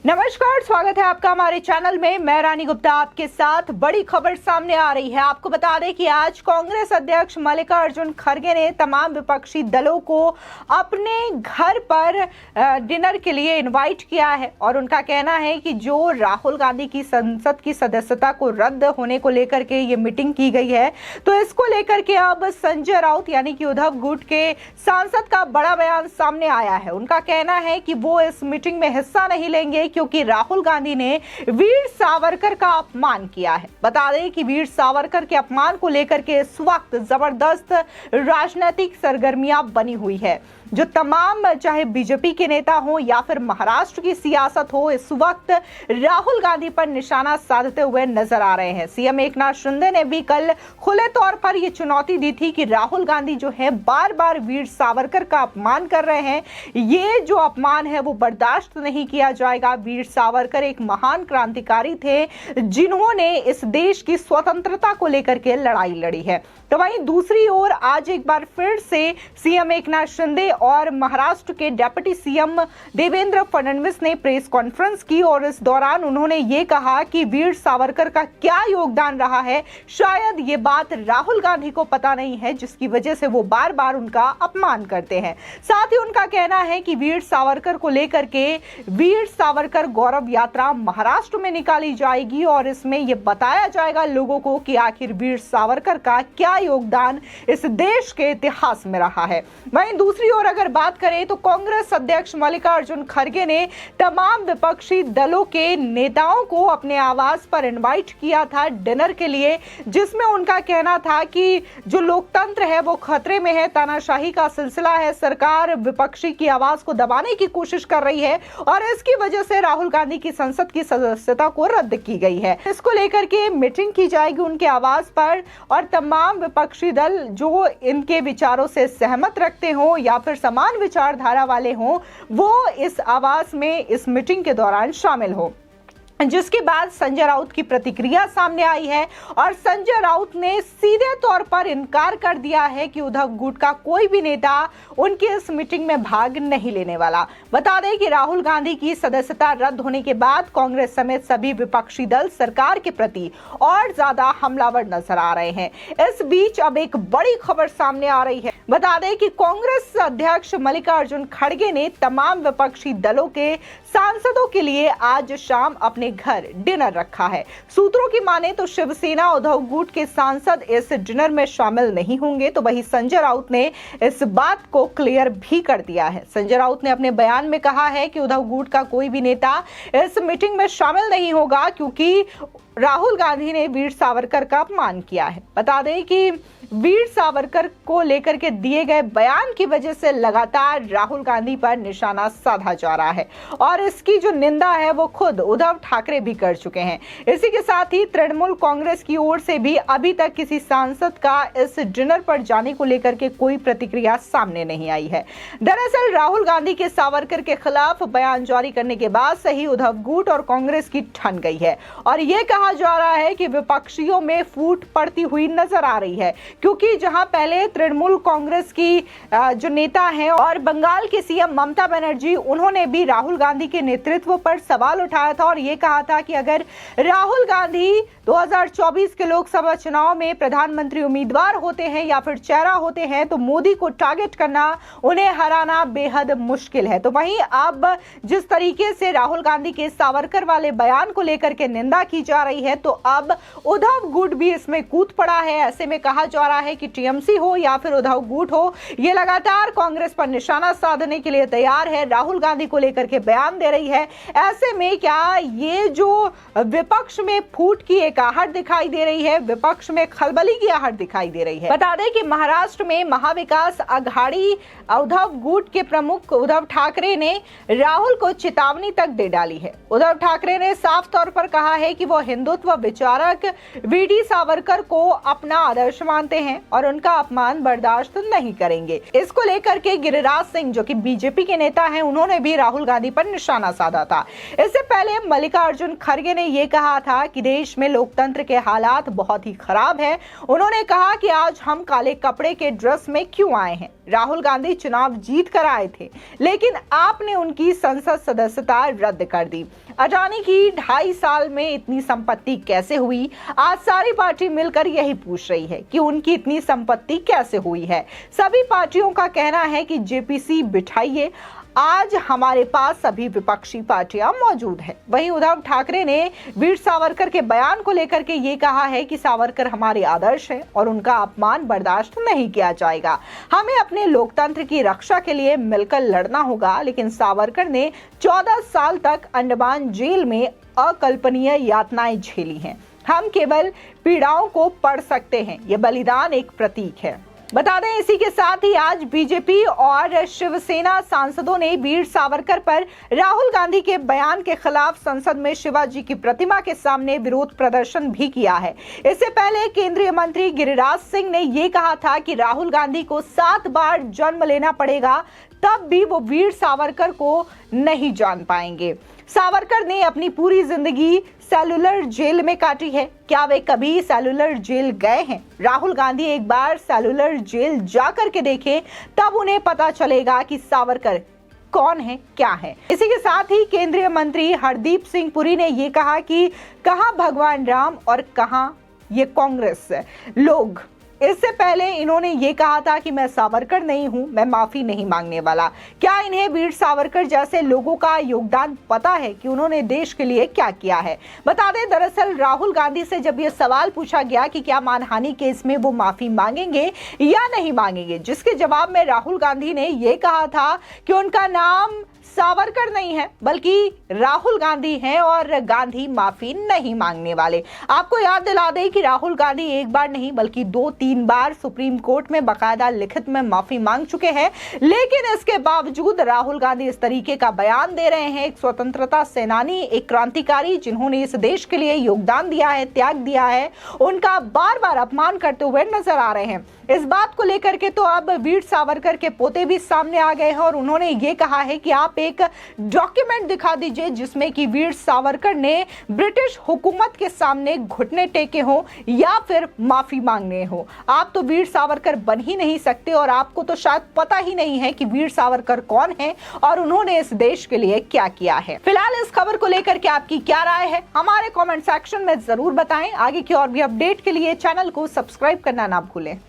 नमस्कार, स्वागत है आपका हमारे चैनल में। मैं रानी गुप्ता आपके साथ। बड़ी खबर सामने आ रही है। आपको बता दें कि आज कांग्रेस अध्यक्ष मल्लिकार्जुन खड़गे ने तमाम विपक्षी दलों को अपने घर पर डिनर के लिए इनवाइट किया है और उनका कहना है कि जो राहुल गांधी की संसद की सदस्यता को रद्द होने को लेकर के ये मीटिंग की गई है, तो इसको लेकर के अब संजय राउत यानी कि उद्धव गुट के सांसद का बड़ा बयान सामने आया है। उनका कहना है कि वो इस मीटिंग में हिस्सा नहीं लेंगे क्योंकि राहुल गांधी ने वीर सावरकर का अपमान किया है। बता दें कि वीर सावरकर के अपमान को लेकर के इस वक्त जबरदस्त राजनीतिक सरगर्मियां बनी हुई है। जो तमाम चाहे बीजेपी के नेता हो या फिर महाराष्ट्र की सियासत हो, इस वक्त राहुल गांधी पर निशाना साधते हुए नजर आ रहे हैं। सीएम एकनाथ शिंदे ने भी कल खुले तौर पर यह चुनौती दी थी कि राहुल गांधी जो है बार बार वीर सावरकर का अपमान कर रहे हैं। ये जो अपमान है वो बर्दाश्त नहीं किया जाएगा। वीर सावरकर एक महान क्रांतिकारी थे जिन्होंने इस देश की स्वतंत्रता को लेकर के लड़ाई लड़ी है। तो वहीं दूसरी ओर आज एक बार फिर से सीएम एकनाथ शिंदे और महाराष्ट्र के डिप्टी सीएम देवेंद्र फडणवीस ने प्रेस कॉन्फ्रेंस की और इस दौरान उन्होंने ये कहा कि वीर सावरकर का क्या योगदान रहा है, शायद ये बात राहुल गांधी को पता नहीं है, जिसकी वजह से वो बार बार उनका अपमान करते हैं। साथ ही उनका कहना है कि वीर सावरकर को लेकर के वीर सावरकर गौरव यात्रा महाराष्ट्र में निकाली जाएगी और इसमें यह बताया जाएगा लोगों को कि आखिर वीर सावरकर का क्या योगदान इस देश के इतिहास में रहा है। वहीं दूसरी ओर अगर बात करें तो कांग्रेस अध्यक्ष मल्लिकार्जुन खड़गे ने तमाम विपक्षी दलों के नेताओं को अपने आवास पर इनवाइट किया था डिनर के लिए, जिसमें उनका कहना था कि जो लोकतंत्र है वो खतरे में है, तानाशाही का सिलसिला है, सरकार विपक्षी की आवाज को दबाने की कोशिश कर रही है और इसकी वजह से राहुल गांधी की संसद की सदस्यता को रद्द की गई है। इसको लेकर के मीटिंग की जाएगी उनके आवास पर और तमाम विपक्षी दल जो इनके विचारों से सहमत रखते हो या फिर समान विचारधारा वाले हो, वो इस आवास में इस मीटिंग के दौरान शामिल हो। जिसके बाद संजय राउत की प्रतिक्रिया सामने आई है और संजय राउत ने सीधे तौर पर इनकार कर दिया है कि उद्धव गुट का कोई भी नेता उनकी इस मीटिंग में भाग नहीं लेने वाला। बता दें कि राहुल गांधी की सदस्यता रद्द होने के बाद कांग्रेस समेत सभी विपक्षी दल सरकार के प्रति और ज्यादा हमलावर नजर आ रहे हैं। इस बीच अब एक बड़ी खबर सामने आ रही है। बता दें कि कांग्रेस अध्यक्ष मल्लिकार्जुन खड़गे ने तमाम विपक्षी दलों के सांसदों के लिए आज शाम अपने घर डिनर रखा है। सूत्रों की माने तो शिवसेना उद्धव गुट के सांसद इस डिनर में शामिल नहीं होंगे। तो वही संजय राउत ने इस बात को क्लियर भी कर दिया है। संजय राउत ने अपने बयान में कहा है कि उद्धव गुट का कोई भी नेता इस मीटिंग में शामिल नहीं होगा क्योंकि राहुल गांधी ने वीर सावरकर का अपमान किया है। बता दें कि वीर सावरकर को लेकर के दिए गए बयान की वजह से लगातार राहुल गांधी पर निशाना साधा जा रहा है और इसकी जो निंदा है वो खुद उद्धव ठाकरे भी कर चुके हैं। इसी के साथ ही तृणमूल कांग्रेस की ओर से भी अभी तक किसी सांसद का इस डिनर पर जाने को लेकर के कोई प्रतिक्रिया सामने नहीं आई है। दरअसल राहुल गांधी के सावरकर के खिलाफ बयान जारी करने के बाद से ही उद्धव गुट और कांग्रेस की ठन गई है और ये कहा जा रहा है कि विपक्षियों में फूट पड़ती हुई नजर आ रही है, क्योंकि जहां पहले तृणमूल कांग्रेस की जो नेता हैं और बंगाल की सीएम ममता बनर्जी, उन्होंने भी राहुल गांधी के नेतृत्व पर सवाल उठाया था और ये कहा था कि अगर राहुल गांधी 2024 के लोकसभा चुनाव में प्रधानमंत्री उम्मीदवार होते हैं या फिर चेहरा होते हैं तो मोदी को टारगेट करना, उन्हें हराना बेहद मुश्किल है। तो वहीं अब जिस तरीके से राहुल गांधी के सावरकर वाले बयान को लेकर के निंदा की जा रही है, तो अब उद्धव गुट भी इसमें कूद पड़ा है। ऐसे में कहा जा रहा है कि टीएमसी हो या फिर उद्धव गुट हो, ये लगातार कांग्रेस पर निशाना साधने के लिए तैयार है, राहुल गांधी को लेकर के बयान दे रही है। ऐसे में क्या ये जो विपक्ष में फूट की एक आहट दिखाई दे रही है, विपक्ष में खलबली की आहट दिखाई दे रही है। बता दें कि महाराष्ट्र में महाविकास आघाड़ी उद्धव गुट के प्रमुख उद्धव ठाकरे ने राहुल को चेतावनी तक दे डाली है। उद्धव ठाकरे ने साफ तौर पर कहा है कि वो हिंदुत्व विचारक वीडी सावरकर को अपना आदर्श मानते हैं और उनका अपमान बर्दाश्त नहीं करेंगे। इसको लेकर के गिरिराज सिंह जो कि बीजेपी के नेता हैं, उन्होंने भी राहुल गांधी पर निशाना साधा था। इससे पहले मल्लिकार्जुन खड़गे ने यह कहा था कि देश में लोकतंत्र के हालात बहुत ही खराब है। उन्होंने कहा कि आज हम काले कपड़े के ड्रेस में क्यों आए हैं। राहुल गांधी चुनाव जीत कर आए थे, लेकिन आपने उनकी संसद सदस्यता रद्द कर दी। अडानी की 2.5 साल में इतनी संपत्ति कैसे हुई? आज सारी पार्टी मिलकर यही पूछ रही है कि उनकी इतनी संपत्ति कैसे हुई है। सभी पार्टियों का कहना है कि जेपीसी बिठाइए। आज हमारे पास सभी विपक्षी पार्टियां मौजूद हैं। वहीं उद्धव ठाकरे ने वीर सावरकर के बयान को लेकर के ये कहा है कि सावरकर हमारे आदर्श हैं और उनका अपमान बर्दाश्त नहीं किया जाएगा। हमें अपने लोकतंत्र की रक्षा के लिए मिलकर लड़ना होगा। लेकिन सावरकर ने 14 साल तक अंडमान जेल में अकल्पनीय यातनाएं झेली हैं। हम केवल पीड़ाओं को पढ़ सकते हैं। यह बलिदान एक प्रतीक है। बता दें, इसी के साथ ही आज बीजेपी और शिवसेना सांसदों ने वीर सावरकर पर राहुल गांधी के बयान के खिलाफ संसद में शिवाजी की प्रतिमा के सामने विरोध प्रदर्शन भी किया है। इससे पहले केंद्रीय मंत्री गिरिराज सिंह ने यह कहा था कि राहुल गांधी को 7 बार जन्म लेना पड़ेगा, तब भी वो वीर सावरकर को नहीं जान पाएंगे। सावरकर ने अपनी पूरी जिंदगी सेलुलर जेल में काटी है। क्या वे कभी सेलुलर जेल गए हैं? राहुल गांधी एक बार सेलुलर जेल जाकर के देखें, तब उन्हें पता चलेगा कि सावरकर कौन है, क्या है। इसी के साथ ही केंद्रीय मंत्री हरदीप सिंह पुरी ने यह कहा कि कहां भगवान राम और कहां ये कांग्रेस लोग। इससे पहले इन्होंने ये कहा था कि मैं सावरकर नहीं हूं, मैं माफी नहीं मांगने वाला। क्या इन्हें वीर सावरकर जैसे लोगों का योगदान पता है कि उन्होंने देश के लिए क्या किया है? बता दें, दरअसल राहुल गांधी से जब ये सवाल पूछा गया कि क्या मानहानि केस में वो माफी मांगेंगे या नहीं मांगेंगे, जिसके जवाब में राहुल गांधी ने ये कहा था कि उनका नाम सावरकर नहीं है बल्कि राहुल गांधी हैं और गांधी माफी नहीं मांगने वाले। आपको याद दिला दें कि राहुल गांधी एक बार नहीं बल्कि 2-3 बार सुप्रीम कोर्ट में बकायदा लिखित में माफी मांग चुके हैं, लेकिन इसके बावजूद राहुल गांधी इस तरीके का बयान दे रहे हैं। एक स्वतंत्रता सेनानी, एक क्रांतिकारी जिन्होंने इस देश के लिए योगदान दिया है, त्याग दिया है, उनका बार बार अपमान करते हुए नजर आ रहे हैं। इस बात को लेकर के तो अब वीर सावरकर के पोते भी सामने आ गए हैं और उन्होंने ये कहा है कि आप एक डॉक्यूमेंट दिखा दीजिए जिसमें कि वीर सावरकर ने ब्रिटिश हुकूमत के सामने घुटने टेके हो या फिर माफी मांगने हो। आप तो वीर सावरकर बन ही नहीं सकते और आपको तो शायद पता ही नहीं है कि वीर सावरकर कौन है और उन्होंने इस देश के लिए क्या किया है। फिलहाल इस खबर को लेकर के आपकी क्या राय है, हमारे कॉमेंट सेक्शन में जरूर बताएं। आगे की और भी अपडेट के लिए चैनल को सब्सक्राइब करना ना भूलें।